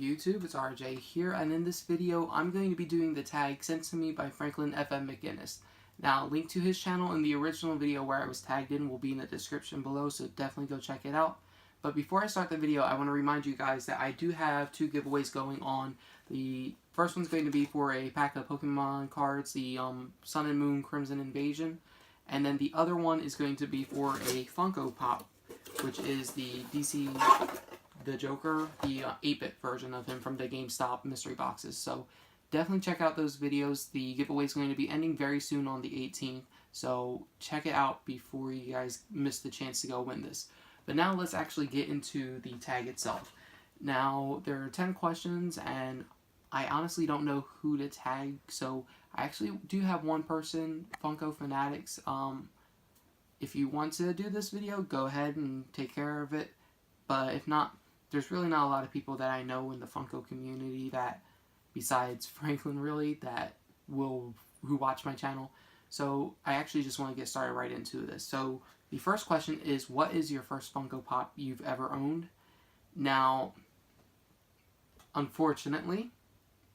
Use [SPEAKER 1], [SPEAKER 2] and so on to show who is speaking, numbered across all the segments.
[SPEAKER 1] YouTube, it's RJ here, and in this video I'm going to be doing the tag sent to me by Franklin FM McGinnis. Now, link to his channel in the original video where I was tagged in will be in the description below, so definitely go check it out. But before I start the video, I want to remind you guys that I do have two giveaways going on. The first one's going to be for a pack of Pokemon cards, the Sun and Moon Crimson Invasion, and then the other one is going to be for a Funko Pop, which is the DC... the Joker, the 8-bit version of him from the GameStop mystery boxes. So definitely check out those videos. The giveaway is going to be ending very soon on the 18th. So check it out before you guys miss the chance to go win this. But now let's actually get into the tag itself. Now there are 10 questions and I honestly don't know who to tag. So I actually do have one person, Funko Fanatics. If you want to do this video, go ahead and take care of it. But if not, there's really not a lot of people that I know in the Funko community that, besides Franklin really, who watch my channel. So I actually just want to get started right into this. So the first question is, what is your first Funko Pop you've ever owned? Now, unfortunately,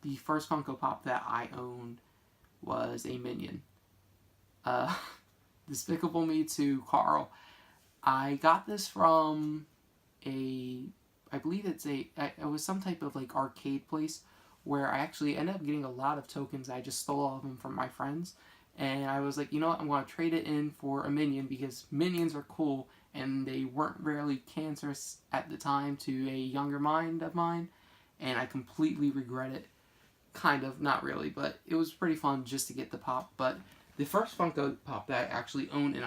[SPEAKER 1] the first Funko Pop that I owned was a Minion. Despicable Me to Carl. I got this from I believe it was some type of like arcade place where I actually ended up getting a lot of tokens. I just stole all of them from my friends, and I was like, you know what, I'm going to trade it in for a Minion because Minions are cool and they weren't really cancerous at the time to a younger mind of mine, and I completely regret it. Kind of, not really, but it was pretty fun just to get the pop. But the first Funko Pop that I actually owned and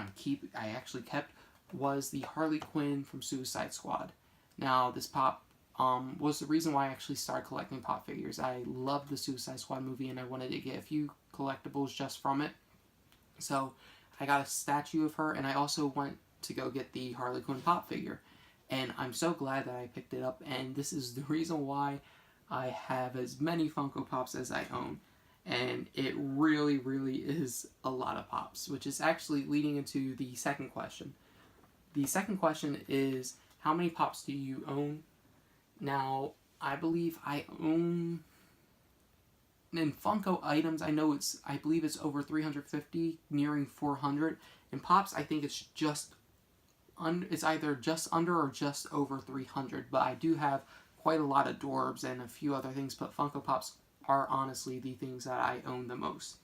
[SPEAKER 1] I actually kept was the Harley Quinn from Suicide Squad. Now, this pop was the reason why I actually started collecting pop figures. I loved the Suicide Squad movie and I wanted to get a few collectibles just from it. So I got a statue of her, and I also went to go get the Harley Quinn pop figure. And I'm so glad that I picked it up, and this is the reason why I have as many Funko Pops as I own. And it really, really is a lot of pops, which is actually leading into the second question. The second question is, how many pops do you own? Now, I believe I own, in Funko items, I believe it's over 350, nearing 400. In pops, I think it's it's either just under or just over 300, but I do have quite a lot of Dorbs and a few other things, but Funko Pops are honestly the things that I own the most.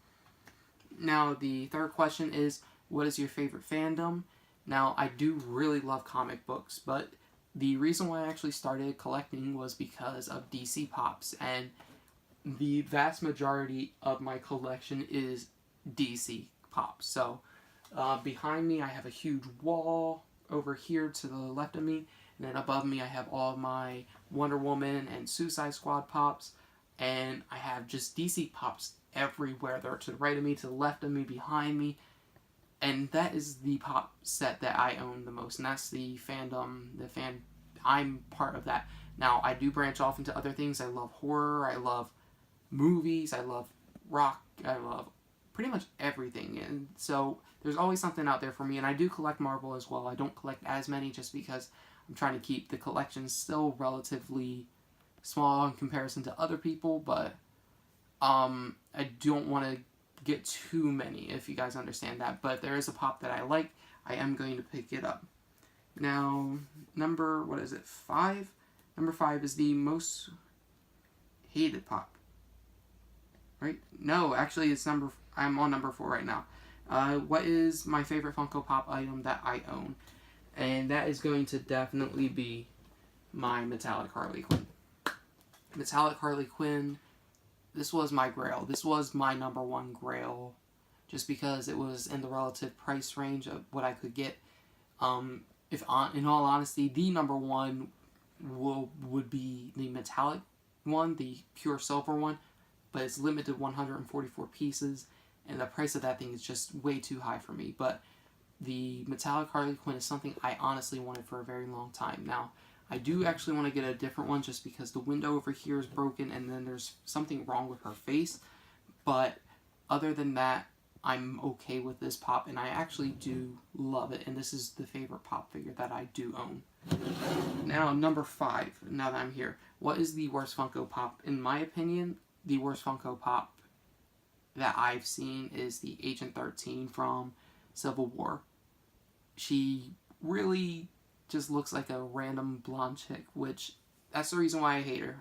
[SPEAKER 1] Now, the third question is, what is your favorite fandom? Now, I do really love comic books, but the reason why I actually started collecting was because of DC Pops, and the vast majority of my collection is DC Pops. So, behind me I have a huge wall over here to the left of me, and then above me I have all of my Wonder Woman and Suicide Squad Pops, and I have just DC Pops everywhere. They're to the right of me, to the left of me, behind me. And that is the pop set that I own the most, and that's the fandom, I'm part of that. Now, I do branch off into other things. I love horror, I love movies, I love rock, I love pretty much everything. And so, there's always something out there for me, and I do collect Marvel as well. I don't collect as many just because I'm trying to keep the collection still relatively small in comparison to other people, but I don't want to get too many, if you guys understand that. But there is a pop that I like. I am going to pick it up. Now, number 5? Number 5 is the most hated pop. Right? No, actually I'm on number 4 right now. What is my favorite Funko Pop item that I own? And that is going to definitely be my Metallic Harley Quinn. Metallic Harley Quinn, this was my Grail. This was my number 1 Grail, just because it was in the relative price range of what I could get. In all honesty, the number 1 would be the metallic one, the pure silver one, but it's limited to 144 pieces, and the price of that thing is just way too high for me. But the Metallic Harley Quinn is something I honestly wanted for a very long time. Now, I do actually want to get a different one just because the window over here is broken and then there's something wrong with her face. But other than that, I'm okay with this pop, and I actually do love it, and this is the favorite pop figure that I do own. Now, number 5, now that I'm here. What is the worst Funko Pop? In my opinion, the worst Funko Pop that I've seen is the Agent 13 from Civil War. She really just looks like a random blonde chick, which that's the reason why I hate her.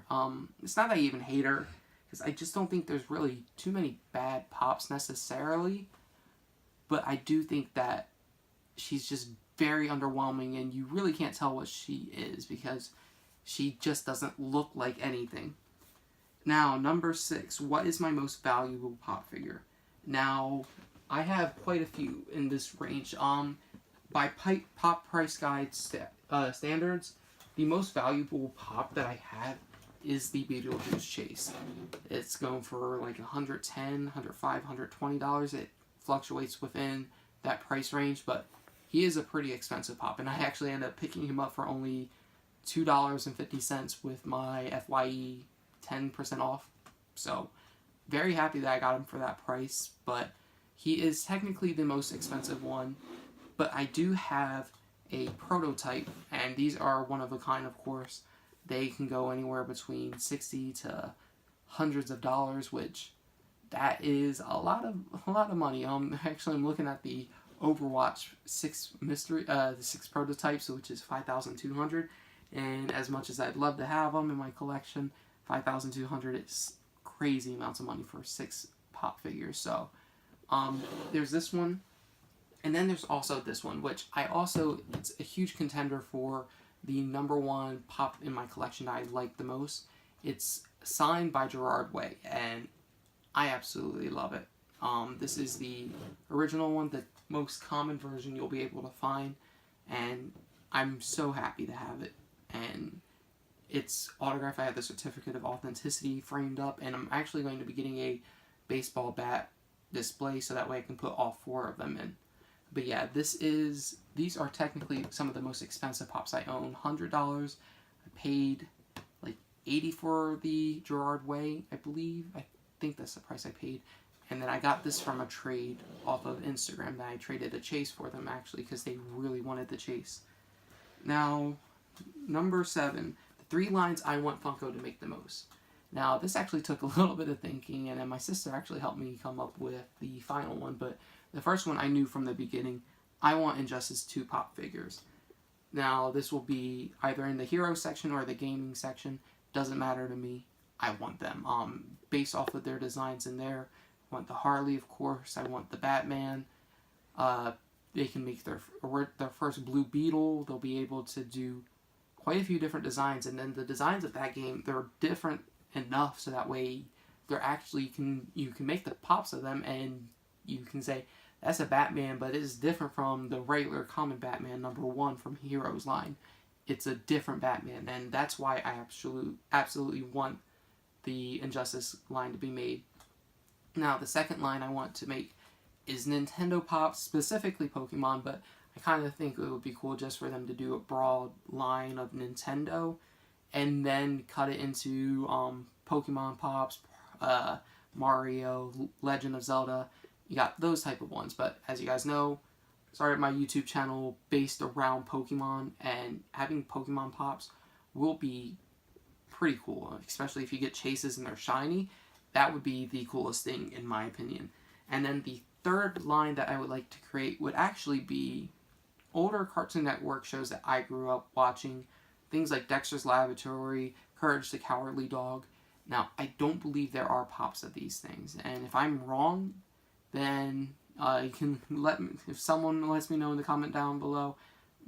[SPEAKER 1] It's not that I even hate her, because I just don't think there's really too many bad pops necessarily, but I do think that she's just very underwhelming, and you really can't tell what she is because she just doesn't look like anything. Now, number 6, what is my most valuable pop figure? Now, I have quite a few in this range. By Pop Price Guide standards, the most valuable pop that I have is the Beetlejuice Chase. It's going for like $110, $105, $120. It fluctuates within that price range, but he is a pretty expensive pop, and I actually ended up picking him up for only $2.50 with my FYE 10% off. So, very happy that I got him for that price, but he is technically the most expensive one. But I do have a prototype, and these are one of a kind, of course. They can go anywhere between 60 to hundreds of dollars, which that is a lot of money. Actually, I'm looking at the Overwatch 6 the 6 prototypes, which is 5,200, and as much as I'd love to have them in my collection, 5,200 is crazy amounts of money for 6 pop figures. So, there's this one, and then there's also this one, which it's a huge contender for the number 1 pop in my collection that I like the most. It's signed by Gerard Way, and I absolutely love it. This is the original one, the most common version you'll be able to find, and I'm so happy to have it. And it's autographed. I have the certificate of authenticity framed up, and I'm actually going to be getting a baseball bat display so that way I can put all 4 of them in. But yeah, these are technically some of the most expensive pops I own. $100. I paid like $80 for the Gerard Way, I believe. I think that's the price I paid. And then I got this from a trade off of Instagram that I traded a chase for them, actually, because they really wanted the chase. Now, number 7, the 3 lines I want Funko to make the most. Now, this actually took a little bit of thinking, and then my sister actually helped me come up with the final one, but the first one I knew from the beginning. I want Injustice 2 pop figures. Now, this will be either in the hero section or the gaming section. Doesn't matter to me. I want them. Based off of their designs in there. I want the Harley, of course. I want the Batman. They can make their first Blue Beetle. They'll be able to do quite a few different designs. And then the designs of that game, they're different enough so that way they're actually you can make the pops of them and you can say, that's a Batman, but it's different from the regular common Batman number 1 from Heroes line. It's a different Batman, and that's why I absolutely want the Injustice line to be made. Now, the second line I want to make is Nintendo Pops, specifically Pokemon, but I kind of think it would be cool just for them to do a broad line of Nintendo, and then cut it into Pokemon Pops, Mario, Legend of Zelda. You got those type of ones, but as you guys know, I started my YouTube channel based around Pokemon, and having Pokemon Pops will be pretty cool, especially if you get chases and they're shiny. That would be the coolest thing in my opinion. And then the third line that I would like to create would actually be older Cartoon Network shows that I grew up watching, things like Dexter's Laboratory, Courage the Cowardly Dog. Now, I don't believe there are pops of these things, and if I'm wrong, then you can if someone lets me know in the comment down below.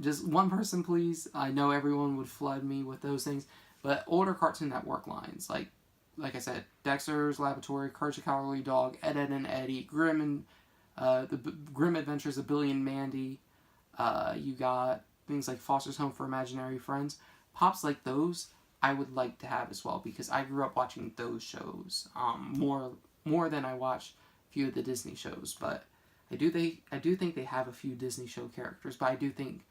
[SPEAKER 1] Just one person, please. I know everyone would flood me with those things, but older Cartoon Network lines, like I said, Dexter's Laboratory, Courage the Cowardly Dog, Ed, Edd and Eddy, Grim Adventures of Billy and Mandy. You got things like Foster's Home for Imaginary Friends. Pops like those, I would like to have as well, because I grew up watching those shows more than I watched a few of the Disney shows. But I do think they have a few Disney show characters, but I do think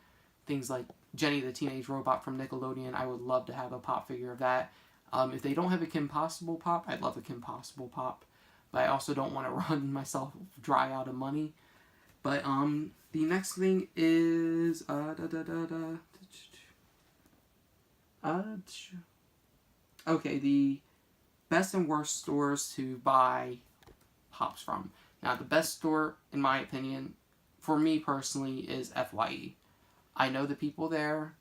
[SPEAKER 1] things like Jenny the Teenage Robot from Nickelodeon, I would love to have a pop figure of that. If they don't have a Kim Possible pop, I'd love a Kim Possible pop. But I also don't want to run myself dry out of money. But the next thing is Okay, the best and worst stores to buy Pops from. Now, the best store, in my opinion, for me personally, is FYE. I know the people there,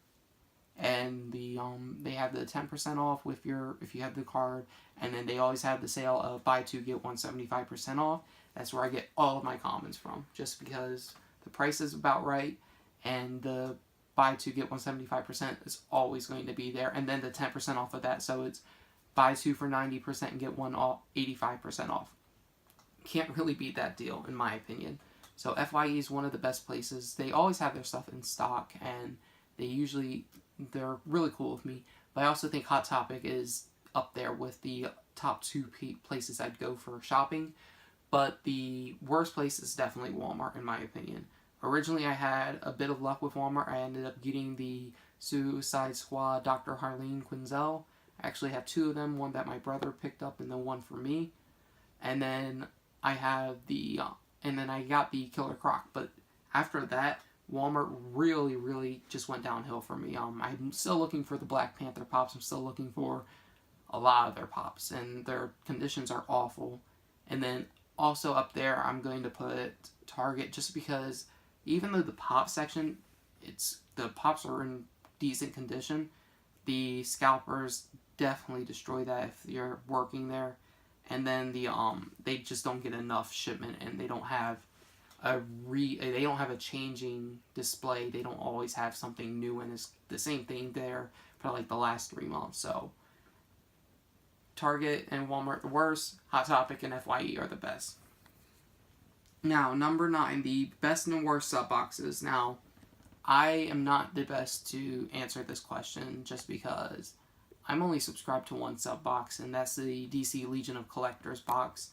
[SPEAKER 1] and they have the 10% off with if you have the card, and then they always have the sale of buy two get one 75% off. That's where I get all of my commons from, just because the price is about right, and the buy two get one 75% is always going to be there, and then the 10% off of that, so it's buy two for 90% and get one off 85% off. Can't really beat that deal in my opinion. So FYE is one of the best places. They always have their stuff in stock, and they're really cool with me. But I also think Hot Topic is up there with the top two places I'd go for shopping. But the worst place is definitely Walmart, in my opinion. Originally, I had a bit of luck with Walmart. I ended up getting the Suicide Squad Dr. Harleen Quinzel. I actually have two of them, one that my brother picked up and then one for me. And then I got the Killer Croc. But after that, Walmart really just went downhill for me. I'm still looking for the Black Panther Pops. I'm still looking for a lot of their Pops, and their conditions are awful. And then also up there, I'm going to put Target, just because even though the Pop section, the Pops are in decent condition, the scalpers definitely destroy that if you're working there. And then they just don't get enough shipment, and they don't have a changing display. They don't always have something new, and it's the same thing there for like the last 3 months. So Target and Walmart the worst, Hot Topic and FYE are the best. Now, number 9, the best and worst sub boxes. Now, I am not the best to answer this question, just because I'm only subscribed to one sub box, and that's the DC Legion of Collectors box.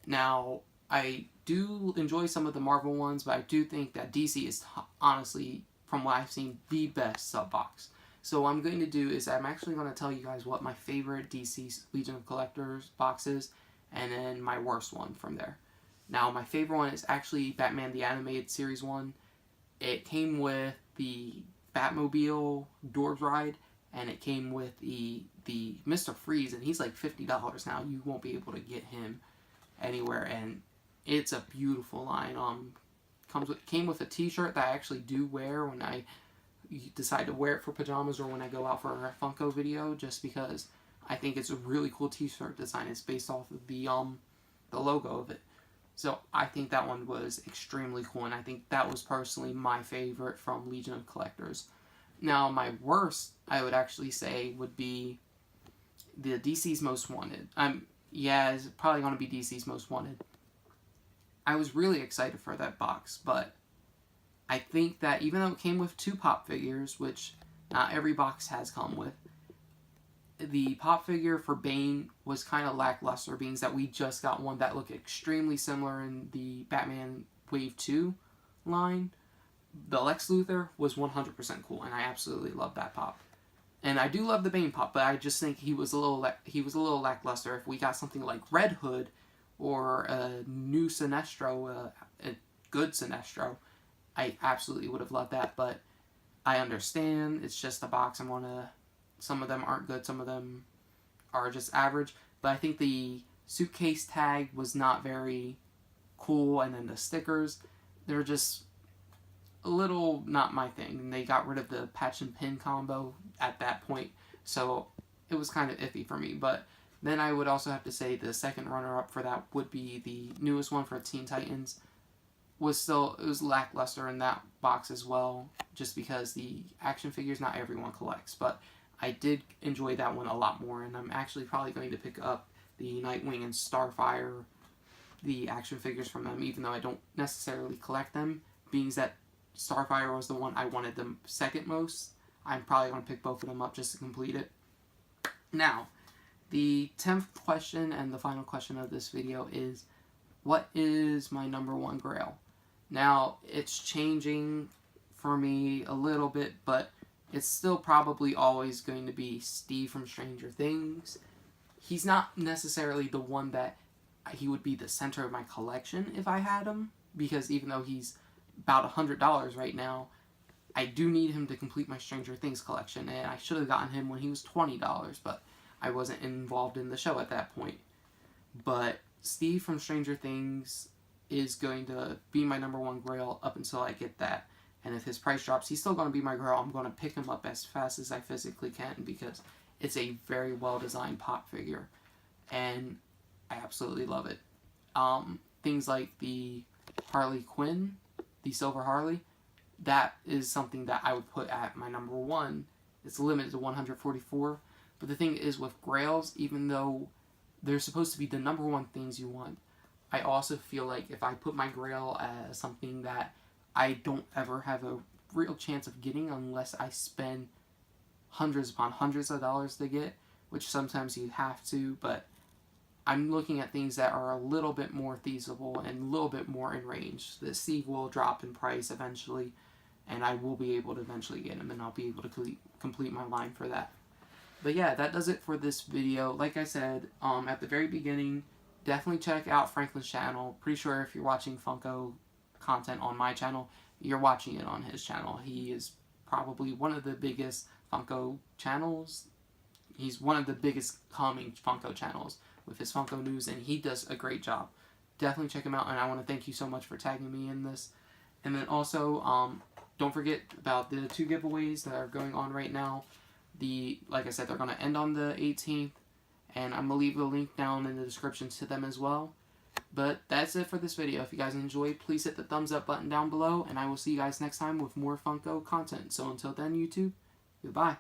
[SPEAKER 1] Now, I do enjoy some of the Marvel ones, but I do think that DC is honestly, from what I've seen, the best sub box. So what I'm going to do is I'm actually going to tell you guys what my favorite DC Legion of Collectors box is, and then my worst one from there. Now, my favorite one is actually Batman the Animated Series 1. It came with the Batmobile Doors Ride, and it came with the Mr. Freeze, and he's like $50 now. You won't be able to get him anywhere, and it's a beautiful line. Came with a t-shirt that I actually do wear when I decide to wear it for pajamas, or when I go out for a Funko video, just because I think it's a really cool t-shirt design. It's based off of the logo of it. So I think that one was extremely cool, and I think that was personally my favorite from Legion of Collectors. Now, my worst, I would actually say, would be the DC's Most Wanted. It's probably going to be DC's Most Wanted. I was really excited for that box, but I think that even though it came with 2 Pop figures, which not every box has come with, the Pop figure for Bane was kind of lackluster, being that we just got one that looked extremely similar in the Batman Wave 2 line. The Lex Luthor was 100% cool, and I absolutely love that Pop. And I do love the Bane Pop, but I just think he was a little lackluster. If we got something like Red Hood or a new Sinestro, a good Sinestro, I absolutely would have loved that. But I understand it's just a box. Some of them aren't good, some of them are just average. But I think the suitcase tag was not very cool, and then the stickers, they're just a little not my thing. And they got rid of the patch and pin combo at that point, so it was kind of iffy for me. But then I would also have to say the second runner-up for that would be the newest one for Teen Titans. It was lackluster in that box as well, just because the action figures not everyone collects, but I did enjoy that one a lot more, and I'm actually probably going to pick up the Nightwing and Starfire, the action figures from them, even though I don't necessarily collect them, being that Starfire was the one I wanted the second most. I'm probably going to pick both of them up just to complete it. Now, the 10th question and the final question of this video is, what is my number 1 Grail? Now, it's changing for me a little bit, but it's still probably always going to be Steve from Stranger Things. He's not necessarily the one that he would be the center of my collection if I had him, because even though he's about $100 right now, I do need him to complete my Stranger Things collection, and I should have gotten him when he was $20, but I wasn't involved in the show at that point. But Steve from Stranger Things is going to be my number one Grail up until I get that. And if his price drops, he's still going to be my Grail. I'm going to pick him up as fast as I physically can because it's a very well-designed Pop figure. And I absolutely love it. Things like the Harley Quinn, the Silver Harley, that is something that I would put at my number one. It's limited to 144. But the thing is with Grails, even though they're supposed to be the number one things you want, I also feel like if I put my Grail as something that I don't ever have a real chance of getting unless I spend hundreds upon hundreds of dollars to get, which sometimes you have to, but I'm looking at things that are a little bit more feasible and a little bit more in range. The Steve will drop in price eventually, and I will be able to eventually get him, and I'll be able to complete my line for that. But yeah, that does it for this video. Like I said at the very beginning, definitely check out Franklin's channel. Pretty sure if you're watching Funko content on my channel, you're watching it on his channel. He is probably one of the biggest Funko channels. He's one of the biggest coming Funko channels with his Funko news, and he does a great job. Definitely check him out, and I want to thank you so much for tagging me in this. And then also, don't forget about the 2 giveaways that are going on right now. Like I said, they're going to end on the 18th, and I'm going to leave a link down in the description to them as well. But that's it for this video. If you guys enjoyed, please hit the thumbs up button down below, and I will see you guys next time with more Funko content. So until then, YouTube, goodbye.